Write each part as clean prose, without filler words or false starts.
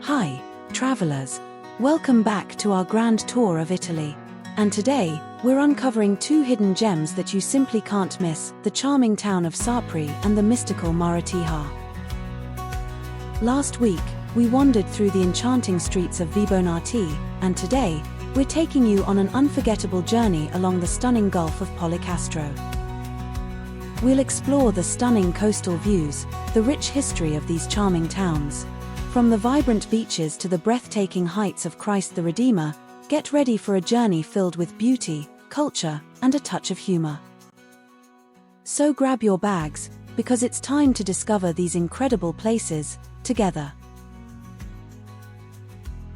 Hi, travelers. Welcome back to our grand tour of Italy. And today, we're uncovering two hidden gems that you simply can't miss, the charming town of Sapri and the mystical Maratea. Last week, we wandered through the enchanting streets of Vibonati, and today, we're taking you on an unforgettable journey along the stunning Gulf of Policastro. We'll explore the stunning coastal views, the rich history of these charming towns. From the vibrant beaches to the breathtaking heights of Christ the Redeemer, get ready for a journey filled with beauty, culture, and a touch of humor. So grab your bags, because it's time to discover these incredible places, together.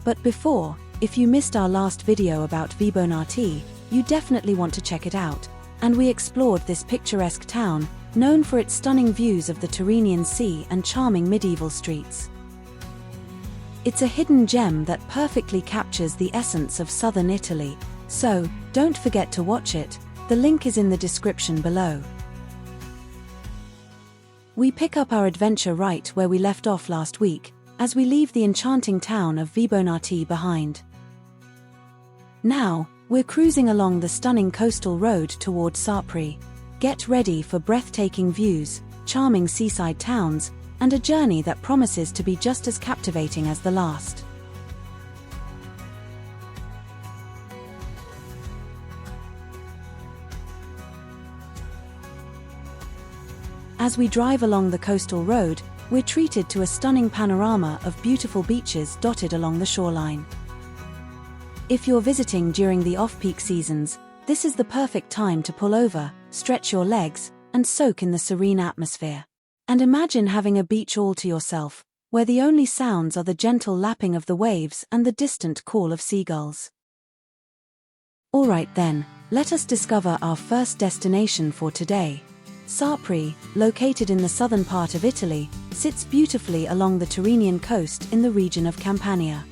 But before, if you missed our last video about Vibonati, you definitely want to check it out, and we explored this picturesque town, known for its stunning views of the Tyrrhenian Sea and charming medieval streets. It's a hidden gem that perfectly captures the essence of southern Italy, so don't forget to watch it. The link is in the description below. We pick up our adventure right where we left off last week, as we leave the enchanting town of Vibonati behind. Now, we're cruising along the stunning coastal road toward Sapri. Get ready for breathtaking views, charming seaside towns, and a journey that promises to be just as captivating as the last. As we drive along the coastal road, we're treated to a stunning panorama of beautiful beaches dotted along the shoreline. If you're visiting during the off-peak seasons, this is the perfect time to pull over, stretch your legs, and soak in the serene atmosphere. And imagine having a beach all to yourself, where the only sounds are the gentle lapping of the waves and the distant call of seagulls. Alright then, let us discover our first destination for today. Sapri, located in the southern part of Italy, sits beautifully along the Tyrrhenian coast in the region of Campania.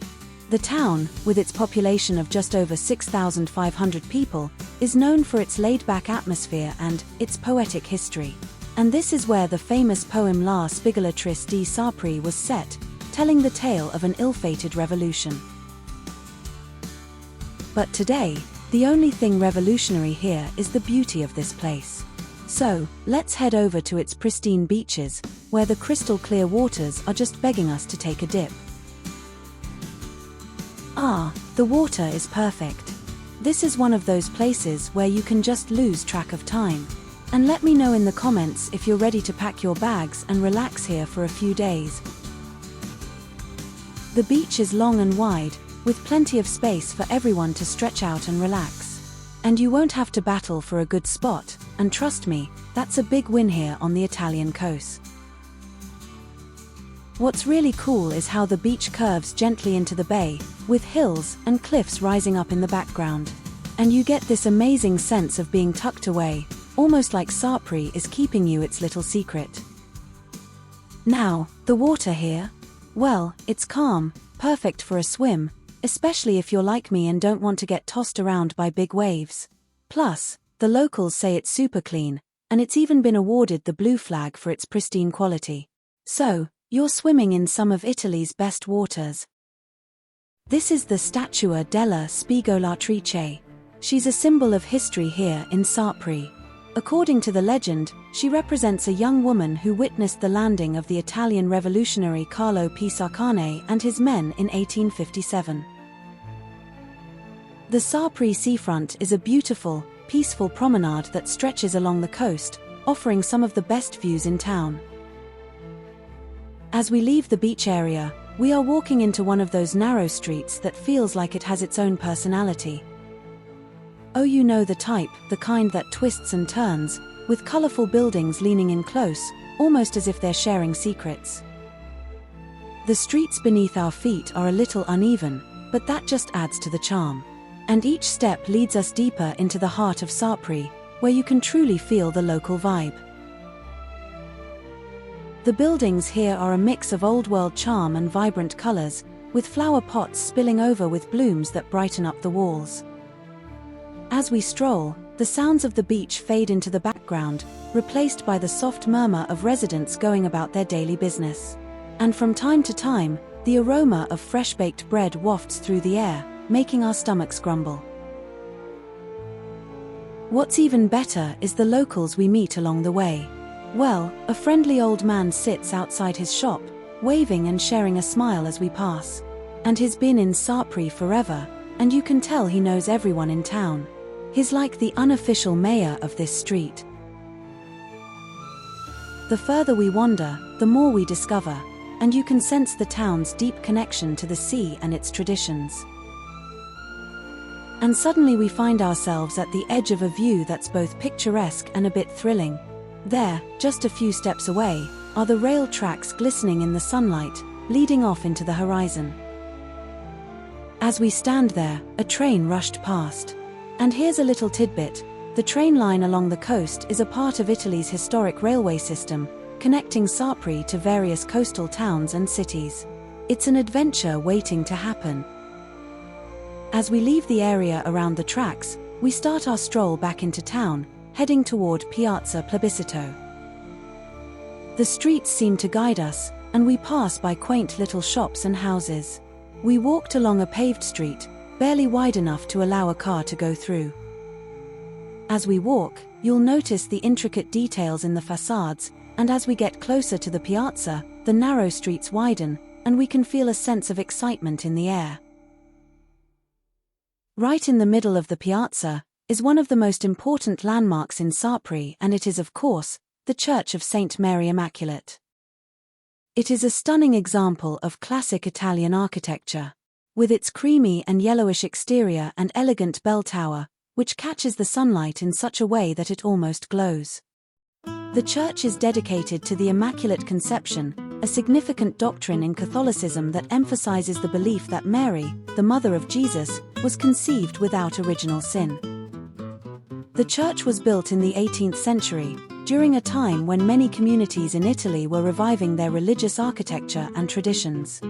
The town, with its population of just over 6,500 people, is known for its laid-back atmosphere and its poetic history. And this is where the famous poem La Spigolatrice di Sapri was set, telling the tale of an ill-fated revolution. But today, the only thing revolutionary here is the beauty of this place. So, let's head over to its pristine beaches, where the crystal-clear waters are just begging us to take a dip. Ah, the water is perfect. This is one of those places where you can just lose track of time. And let me know in the comments if you're ready to pack your bags and relax here for a few days. The beach is long and wide, with plenty of space for everyone to stretch out and relax. And you won't have to battle for a good spot, and trust me, that's a big win here on the Italian coast. What's really cool is how the beach curves gently into the bay, with hills and cliffs rising up in the background. And you get this amazing sense of being tucked away, almost like Sapri is keeping you its little secret. Now, the water here? Well, it's calm, perfect for a swim, especially if you're like me and don't want to get tossed around by big waves. Plus, the locals say it's super clean, and it's even been awarded the blue flag for its pristine quality. So, you're swimming in some of Italy's best waters. This is the Statua della Spigolatrice. She's a symbol of history here in Sapri. According to the legend, she represents a young woman who witnessed the landing of the Italian revolutionary Carlo Pisacane and his men in 1857. The Sapri seafront is a beautiful, peaceful promenade that stretches along the coast, offering some of the best views in town. As we leave the beach area, we are walking into one of those narrow streets that feels like it has its own personality. Oh, you know the type, the kind that twists and turns, with colorful buildings leaning in close, almost as if they're sharing secrets. The streets beneath our feet are a little uneven, but that just adds to the charm. And each step leads us deeper into the heart of Sapri, where you can truly feel the local vibe. The buildings here are a mix of old-world charm and vibrant colors, with flower pots spilling over with blooms that brighten up the walls. As we stroll, the sounds of the beach fade into the background, replaced by the soft murmur of residents going about their daily business. And from time to time, The aroma of fresh-baked bread wafts through the air, making our stomachs grumble. What's even better is the locals we meet along the way. Well, a friendly old man sits outside his shop, waving and sharing a smile as we pass. And he's been in Sapri forever, and you can tell he knows everyone in town. He's like the unofficial mayor of this street. The further we wander, the more we discover, and you can sense the town's deep connection to the sea and its traditions. And suddenly we find ourselves at the edge of a view that's both picturesque and a bit thrilling. There, just a few steps away, are the rail tracks glistening in the sunlight, leading off into the horizon. As we stand there, a train rushed past. And here's a little tidbit: the train line along the coast is a part of Italy's historic railway system, connecting Sapri to various coastal towns and cities. It's an adventure waiting to happen. As we leave the area around the tracks, we start our stroll back into town, heading toward Piazza Plebiscito. The streets seem to guide us, and we pass by quaint little shops and houses. We walked along a paved street, barely wide enough to allow a car to go through. As we walk, you'll notice the intricate details in the facades, and as we get closer to the piazza, the narrow streets widen, and we can feel a sense of excitement in the air. Right in the middle of the piazza is one of the most important landmarks in Sapri, and it is, of course, the Church of St. Mary Immaculate. It is a stunning example of classic Italian architecture, with its creamy and yellowish exterior and elegant bell tower, which catches the sunlight in such a way that it almost glows. The church is dedicated to the Immaculate Conception, a significant doctrine in Catholicism that emphasizes the belief that Mary, the mother of Jesus, was conceived without original sin. The church was built in the 18th century, during a time when many communities in Italy were reviving their religious architecture and traditions.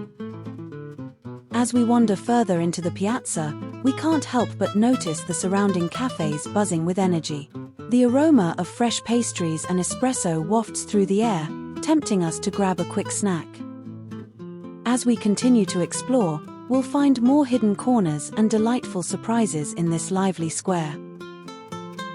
As we wander further into the piazza, we can't help but notice the surrounding cafes buzzing with energy. The aroma of fresh pastries and espresso wafts through the air, tempting us to grab a quick snack. As we continue to explore, we'll find more hidden corners and delightful surprises in this lively square.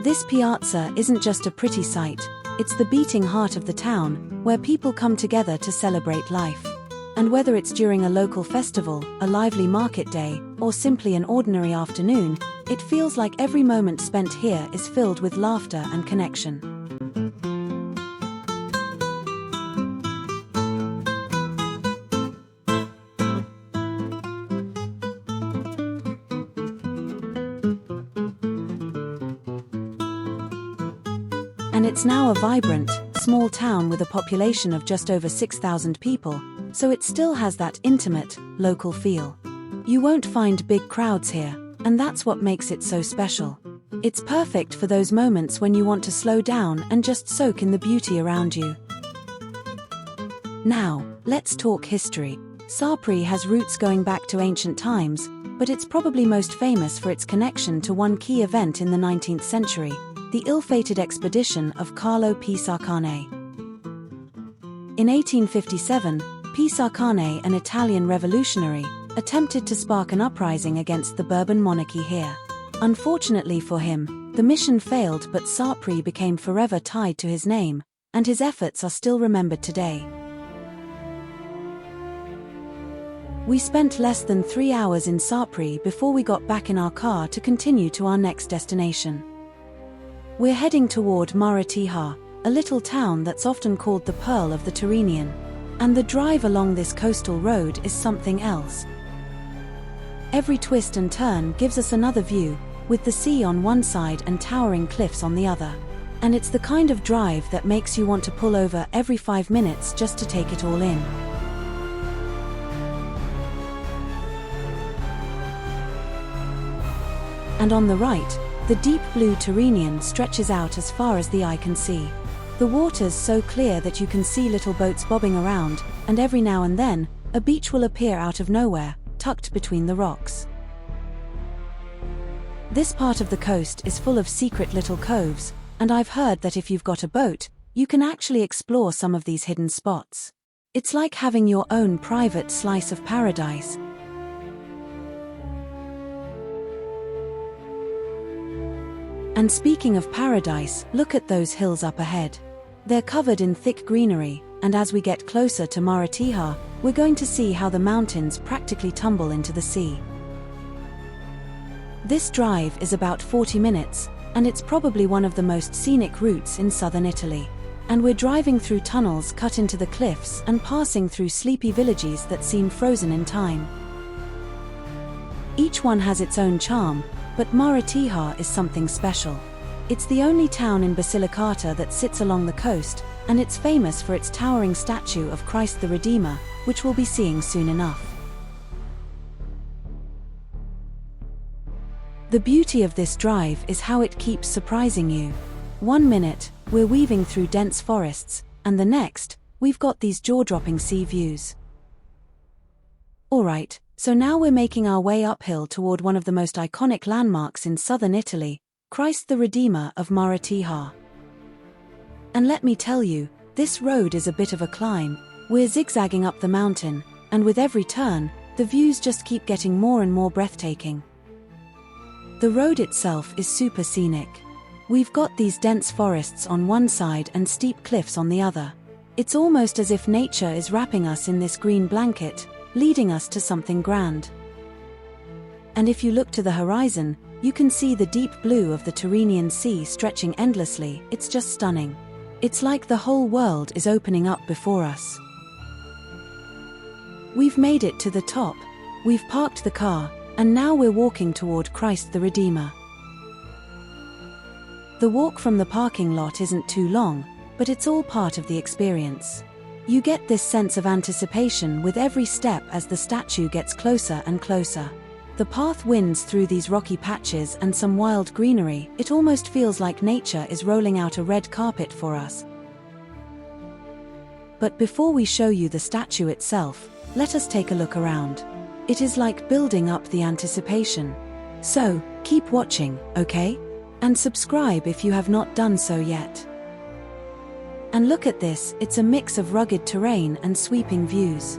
This piazza isn't just a pretty sight, it's the beating heart of the town, where people come together to celebrate life. And whether it's during a local festival, a lively market day, or simply an ordinary afternoon, it feels like every moment spent here is filled with laughter and connection. And it's now a vibrant, small town with a population of just over 6,000 people, so it still has that intimate, local feel. You won't find big crowds here, and that's what makes it so special. It's perfect for those moments when you want to slow down and just soak in the beauty around you. Now, let's talk history. Sapri has roots going back to ancient times, but it's probably most famous for its connection to one key event in the 19th century, the ill-fated expedition of Carlo Pisacane. In 1857, Pisacane, an Italian revolutionary, attempted to spark an uprising against the Bourbon monarchy here. Unfortunately for him, the mission failed, but Sapri became forever tied to his name, and his efforts are still remembered today. We spent less than 3 hours in Sapri before we got back in our car to continue to our next destination. We're heading toward Maratea, a little town that's often called the Pearl of the Tyrrhenian. And the drive along this coastal road is something else. Every twist and turn gives us another view, with the sea on one side and towering cliffs on the other. And it's the kind of drive that makes you want to pull over every 5 minutes just to take it all in. And on the right, the deep blue Tyrrhenian stretches out as far as the eye can see. The water's so clear that you can see little boats bobbing around, and every now and then, a beach will appear out of nowhere, tucked between the rocks. This part of the coast is full of secret little coves, and I've heard that if you've got a boat, you can actually explore some of these hidden spots. It's like having your own private slice of paradise. And speaking of paradise, look at those hills up ahead. They're covered in thick greenery, and as we get closer to Maratea, we're going to see how the mountains practically tumble into the sea. This drive is about 40 minutes, and it's probably one of the most scenic routes in southern Italy. And we're driving through tunnels cut into the cliffs and passing through sleepy villages that seem frozen in time. Each one has its own charm, but Maratea is something special. It's the only town in Basilicata that sits along the coast, and it's famous for its towering statue of Christ the Redeemer, which we'll be seeing soon enough. The beauty of this drive is how it keeps surprising you. One minute, we're weaving through dense forests, and the next, we've got these jaw-dropping sea views. Alright, so now we're making our way uphill toward one of the most iconic landmarks in southern Italy, Christ the Redeemer of Maratea. And let me tell you, this road is a bit of a climb. We're zigzagging up the mountain, and with every turn, the views just keep getting more and more breathtaking. The road itself is super scenic. We've got these dense forests on one side and steep cliffs on the other. It's almost as if nature is wrapping us in this green blanket, leading us to something grand. And if you look to the horizon, you can see the deep blue of the Tyrrhenian Sea stretching endlessly. It's just stunning. It's like the whole world is opening up before us. We've made it to the top. We've parked the car, and now we're walking toward Christ the Redeemer. The walk from the parking lot isn't too long, but it's all part of the experience. You get this sense of anticipation with every step as the statue gets closer and closer. The path winds through these rocky patches and some wild greenery. It almost feels like nature is rolling out a red carpet for us. But before we show you the statue itself, let us take a look around. It is like building up the anticipation. So, keep watching, okay? And subscribe if you have not done so yet. And look at this, it's a mix of rugged terrain and sweeping views.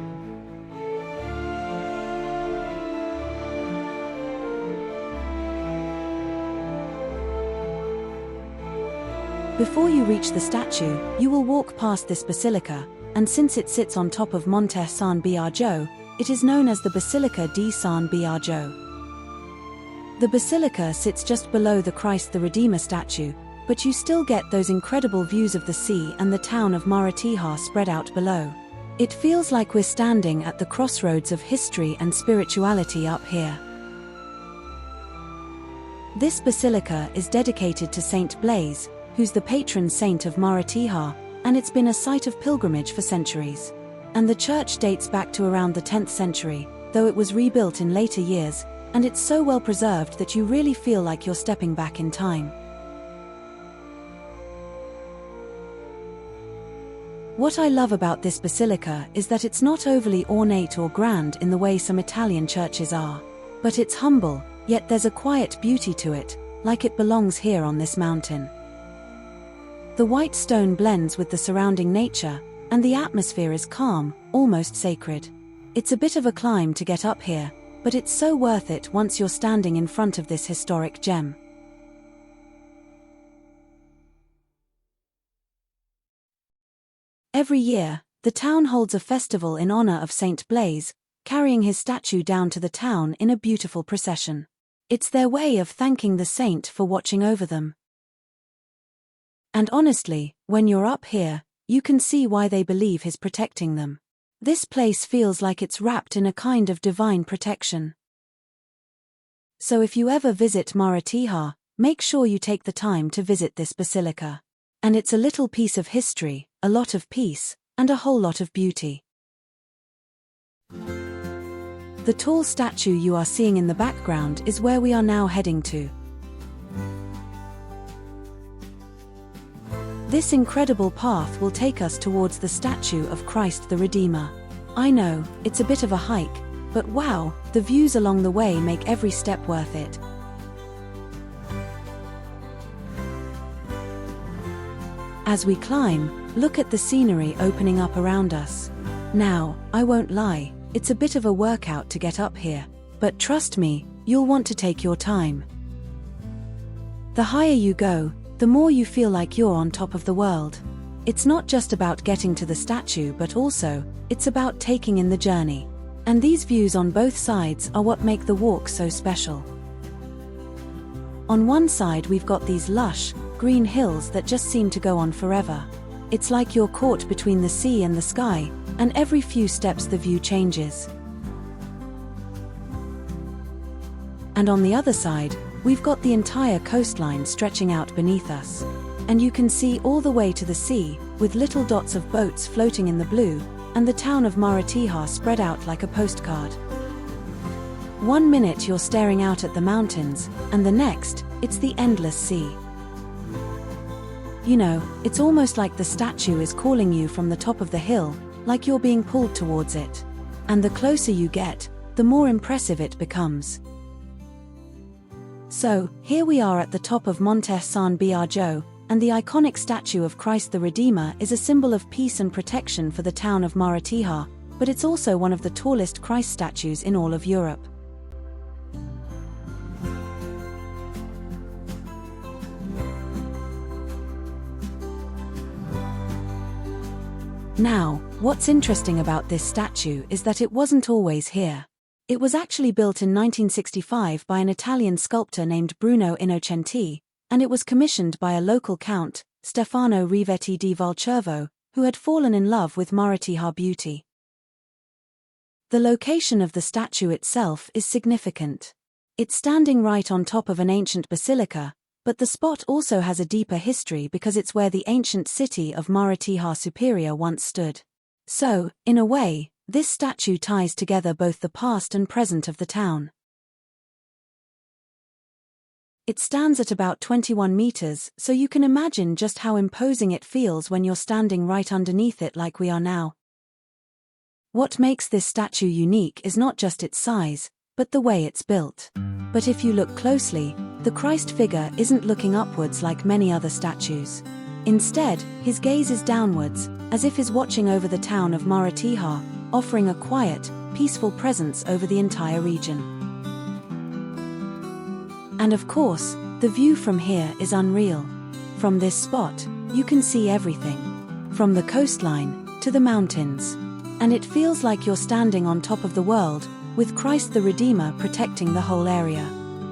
Before you reach the statue, you will walk past this basilica, and since it sits on top of Montes San Biagio, it is known as the Basilica di San Biagio. The basilica sits just below the Christ the Redeemer statue, but you still get those incredible views of the sea and the town of Maratea spread out below. It feels like we're standing at the crossroads of history and spirituality up here. This basilica is dedicated to Saint Blaise, who's the patron saint of Maratea, and it's been a site of pilgrimage for centuries. And the church dates back to around the 10th century, though it was rebuilt in later years, and it's so well preserved that you really feel like you're stepping back in time. What I love about this basilica is that it's not overly ornate or grand in the way some Italian churches are. But it's humble, yet there's a quiet beauty to it, like it belongs here on this mountain. The white stone blends with the surrounding nature, and the atmosphere is calm, almost sacred. It's a bit of a climb to get up here, but it's so worth it once you're standing in front of this historic gem. Every year, the town holds a festival in honor of Saint Blaise, carrying his statue down to the town in a beautiful procession. It's their way of thanking the saint for watching over them. And honestly, when you're up here, you can see why they believe he's protecting them. This place feels like it's wrapped in a kind of divine protection. So if you ever visit Maratea, make sure you take the time to visit this basilica. And it's a little piece of history, a lot of peace, and a whole lot of beauty. The tall statue you are seeing in the background is where we are now heading to. This incredible path will take us towards the statue of Christ the Redeemer. I know, it's a bit of a hike, but wow, the views along the way make every step worth it. As we climb, look at the scenery opening up around us. Now, I won't lie, it's a bit of a workout to get up here, but trust me, you'll want to take your time. The higher you go, the more you feel like you're on top of the world. It's not just about getting to the statue, but also, it's about taking in the journey. And these views on both sides are what make the walk so special. On one side we've got these lush, green hills that just seem to go on forever. It's like you're caught between the sea and the sky, and every few steps the view changes. And on the other side, we've got the entire coastline stretching out beneath us. And you can see all the way to the sea, with little dots of boats floating in the blue, and the town of Maratea spread out like a postcard. One minute you're staring out at the mountains, and the next, it's the endless sea. You know, it's almost like the statue is calling you from the top of the hill, like you're being pulled towards it. And the closer you get, the more impressive it becomes. So, here we are at the top of Montes San Biagio, and the iconic statue of Christ the Redeemer is a symbol of peace and protection for the town of Maratea, but it's also one of the tallest Christ statues in all of Europe. Now, what's interesting about this statue is that it wasn't always here. It was actually built in 1965 by an Italian sculptor named Bruno Innocenti, and it was commissioned by a local count, Stefano Rivetti di Valcervo, who had fallen in love with Maratea beauty. The location of the statue itself is significant. It's standing right on top of an ancient basilica, but the spot also has a deeper history because it's where the ancient city of Maratea Superior once stood. So, in a way, this statue ties together both the past and present of the town. It stands at about 21 meters, so you can imagine just how imposing it feels when you're standing right underneath it like we are now. What makes this statue unique is not just its size, but the way it's built. But if you look closely, the Christ figure isn't looking upwards like many other statues. Instead, his gaze is downwards, as if he's watching over the town of Maratea, offering a quiet, peaceful presence over the entire region. And of course, the view from here is unreal. From this spot, you can see everything. From the coastline, to the mountains. And it feels like you're standing on top of the world, with Christ the Redeemer protecting the whole area.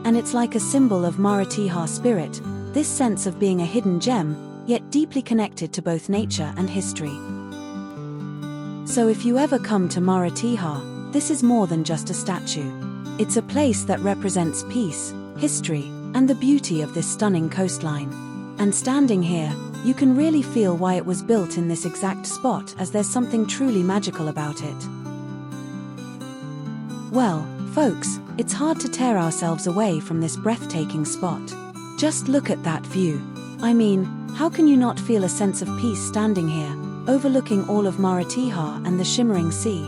And it's like a symbol of Maratea spirit, this sense of being a hidden gem, yet deeply connected to both nature and history. So if you ever come to Maratea, this is more than just a statue. It's a place that represents peace, history, and the beauty of this stunning coastline. And standing here, you can really feel why it was built in this exact spot, as there's something truly magical about it. Well, folks, it's hard to tear ourselves away from this breathtaking spot. Just look at that view. I mean, how can you not feel a sense of peace standing here, overlooking all of Maratea and the shimmering sea?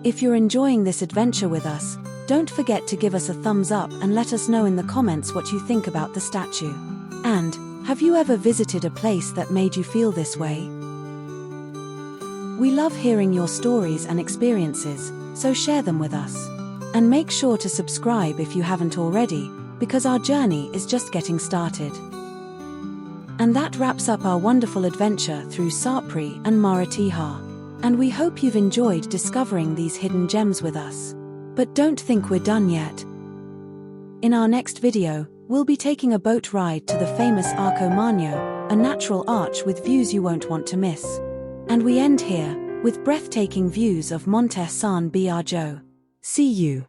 If you're enjoying this adventure with us, don't forget to give us a thumbs up and let us know in the comments what you think about the statue. And, have you ever visited a place that made you feel this way? We love hearing your stories and experiences, so share them with us. And make sure to subscribe if you haven't already, because our journey is just getting started. And that wraps up our wonderful adventure through Sapri and Maratea. And we hope you've enjoyed discovering these hidden gems with us. But don't think we're done yet. In our next video, we'll be taking a boat ride to the famous Arco Magno, a natural arch with views you won't want to miss. And we end here, with breathtaking views of Montes San Biagio. See you.